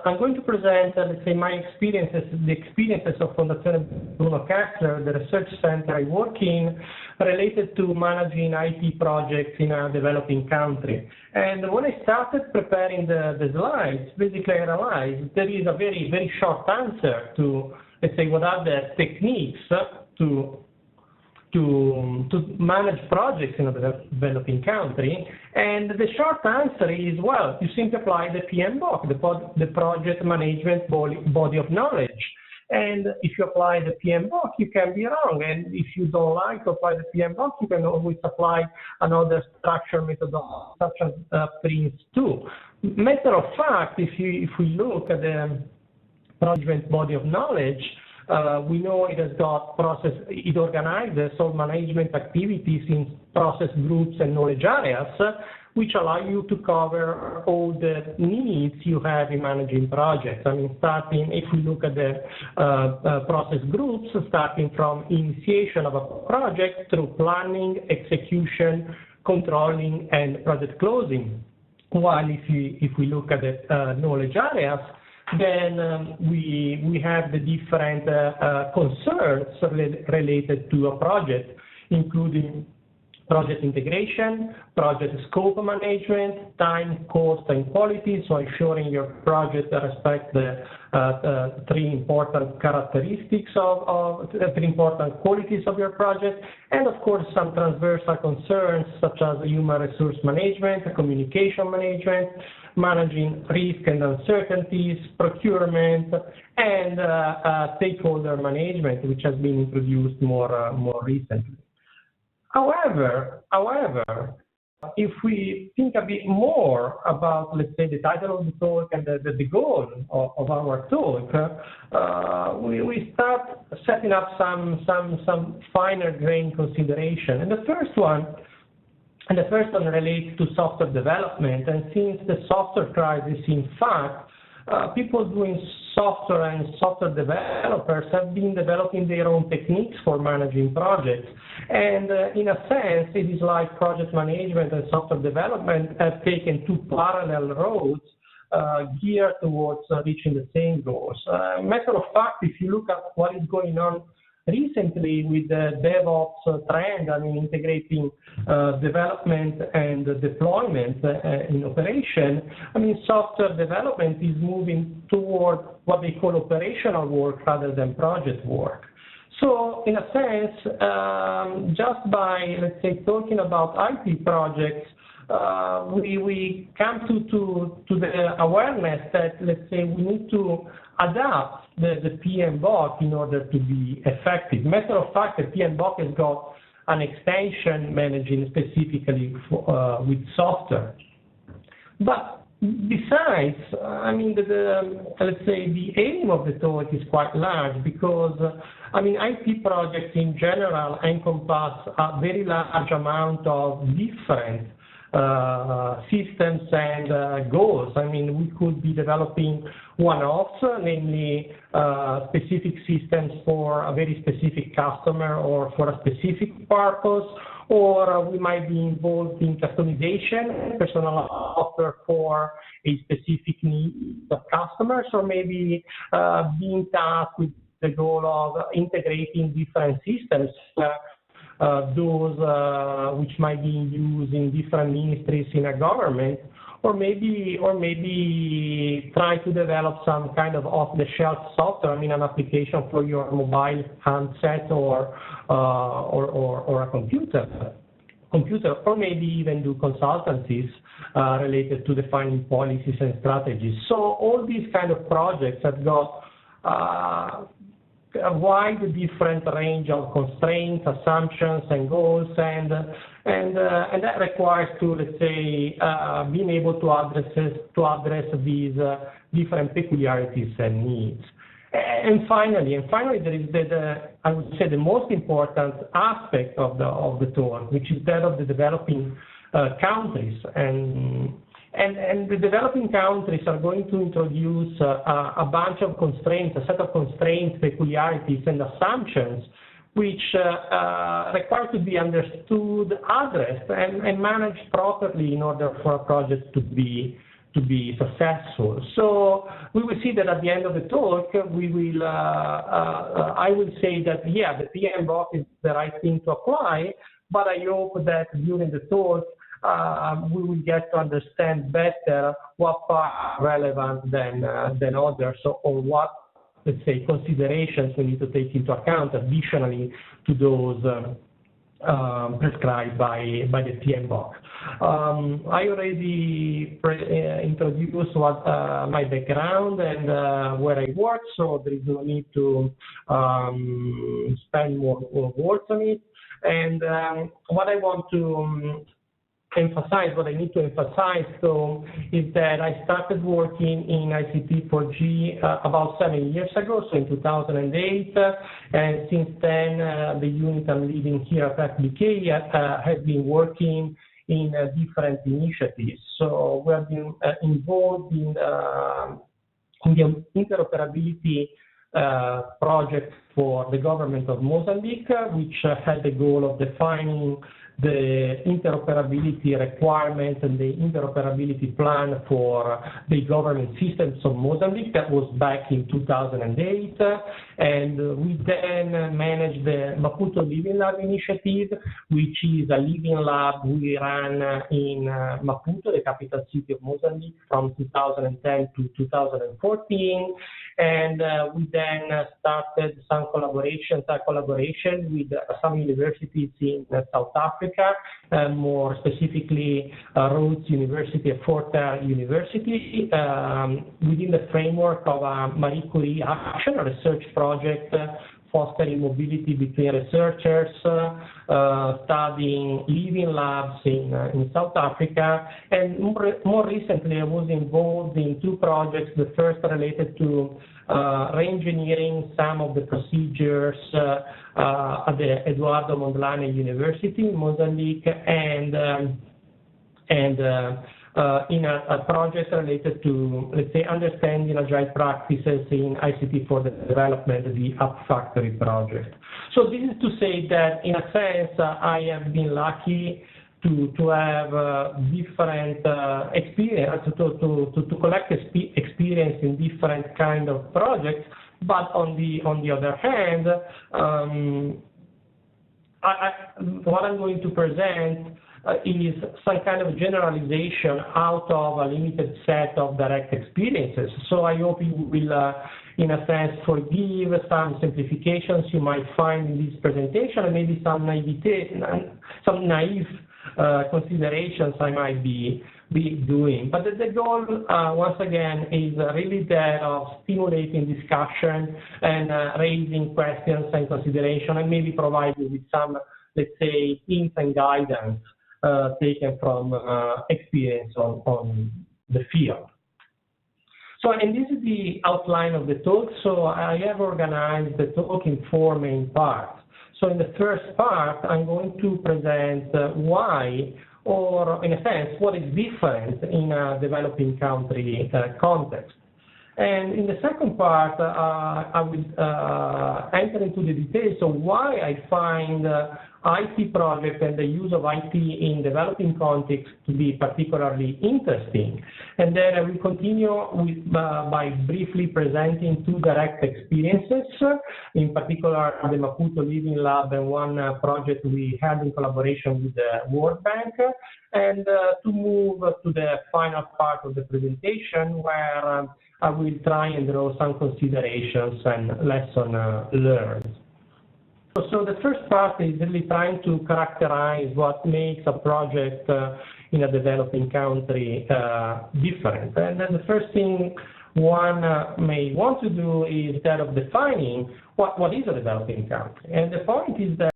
I'm going to present, let's say, my experiences, the experiences of Fondazione Bruno Kessler, the research center I work in, related to managing IT projects in a developing country. And when I started preparing the slides, basically I realized there is a very, very short answer to, let's say, what are the techniques to manage projects in a developing country. And the short answer is, well, you simply apply the PMBOK, the project management body of knowledge. And if you apply the PMBOK, you can be wrong. And if you don't like to apply the PMBOK, you can always apply another structure methodology, such as PRINCE2. Matter of fact, if we look at the project body of knowledge, we know it has got it organizes all management activities in process groups and knowledge areas, which allow you to cover all the needs you have in managing projects. I mean, if we look at the process groups, starting from initiation of a project through planning, execution, controlling, and project closing. While if we look at the knowledge areas, then we have the different concerns related to a project, including project integration, project scope management, time, cost, and quality, so ensuring your project respects the three important characteristics three important qualities of your project, and of course some transversal concerns such as human resource management, communication management, managing risk and uncertainties, procurement, and stakeholder management, which has been introduced more recently. However, if we think a bit more about, let's say, the title of the talk and the goal of our talk, we start setting up some finer grain consideration. And the first one relates to software development. And since the software crisis, in fact, people doing software and software developers have been developing their own techniques for managing projects. And in a sense, it is like project management and software development have taken two parallel roads geared towards reaching the same goals. Matter of fact, if you look at what is going on recently with the DevOps trend, I mean, integrating development and deployment in operation, I mean, software development is moving toward what they call operational work rather than project work. So, in a sense, just by, let's say, talking about IT projects, we come to the awareness that, let's say, we need to adapt the PMBOK in order to be effective. Matter of fact, the PMBOK has got an extension managing specifically with software. But besides, I mean, let's say the aim of the talk is quite large because, I mean, IT projects in general encompass a very large amount of different systems and goals. I mean, we could be developing one-offs, namely specific systems for a very specific customer or for a specific purpose, or we might be involved in customization, personal software for a specific need of customers, or maybe being tasked with the goal of integrating different systems, those which might be used in different ministries in a government, or maybe try to develop some kind of off-the-shelf software, I mean, an application for your mobile handset or a computer, or maybe even do consultancies related to defining policies and strategies. So all these kind of projects have got a wide different range of constraints, assumptions, and goals, and that requires to, let's say, being able to address these different peculiarities and needs. And finally, there is I would say the most important aspect of the talk, which is that of the developing countries. And the developing countries are going to introduce a bunch of constraints, a set of constraints, peculiarities, and assumptions, which require to be understood, addressed, and managed properly in order for a project to be to be successful. So we will see that at the end of the talk, we will, I will say that, yeah, the PMBOK is the right thing to apply, but I hope that during the talk, we will get to understand better what are relevant than others, or what, let's say, considerations we need to take into account additionally to those prescribed by the PMBOK. I already introduced what my background and where I work, so there is no need to spend more words on it. And what I want to emphasize, what I need to emphasize, though, is that I started working in ICT 4G about 7 years ago, so in 2008, and since then, the unit I'm leading here at ITMPI has been working in different initiatives. So we have been involved in the interoperability project for the government of Mozambique, which had the goal of defining the interoperability requirements and the interoperability plan for the government systems of Mozambique. That was back in 2008. And we then managed the Maputo Living Lab initiative, which is a living lab we ran in Maputo, the capital city of Mozambique, from 2010 to 2014. And we then started some collaboration with some universities in South Africa, more specifically Rhodes University and Fort Hare University, within the framework of a Marie Curie Action, a research project fostering mobility between researchers, studying living labs in South Africa. And more recently, I was involved in two projects. The first related to re-engineering some of the procedures at the Eduardo Mondlane University in Mozambique, and in a project related to, let's say, understanding agile practices in ICT for the development, the App Factory project. So this is to say that, in a sense, I have been lucky to have different experience, to collect experience in different kind of projects. But on the other hand, what I'm going to present is some kind of generalization out of a limited set of direct experiences. So I hope you will, in a sense, forgive some simplifications you might find in this presentation, and maybe some some naive considerations I might be doing. But the goal, once again, is really that of stimulating discussion and raising questions and consideration, and maybe provide you with some, let's say, hints and guidance taken from experience on the field. So, and this is the outline of the talk. So I have organized the talk in four main parts. So in the first part, I'm going to present why, or in a sense, what is different in a developing country context. And in the second part, I will enter into the details of why I find IT project and the use of IT in developing context to be particularly interesting. And then I will continue with, by briefly presenting two direct experiences, in particular the Maputo Living Lab and one project we had in collaboration with the World Bank, and to move to the final part of the presentation, where I will try and draw some considerations and lessons learned. So the first part is really trying to characterize what makes a project in a developing country different. And then the first thing one may want to do is that of defining what is a developing country. And the point is that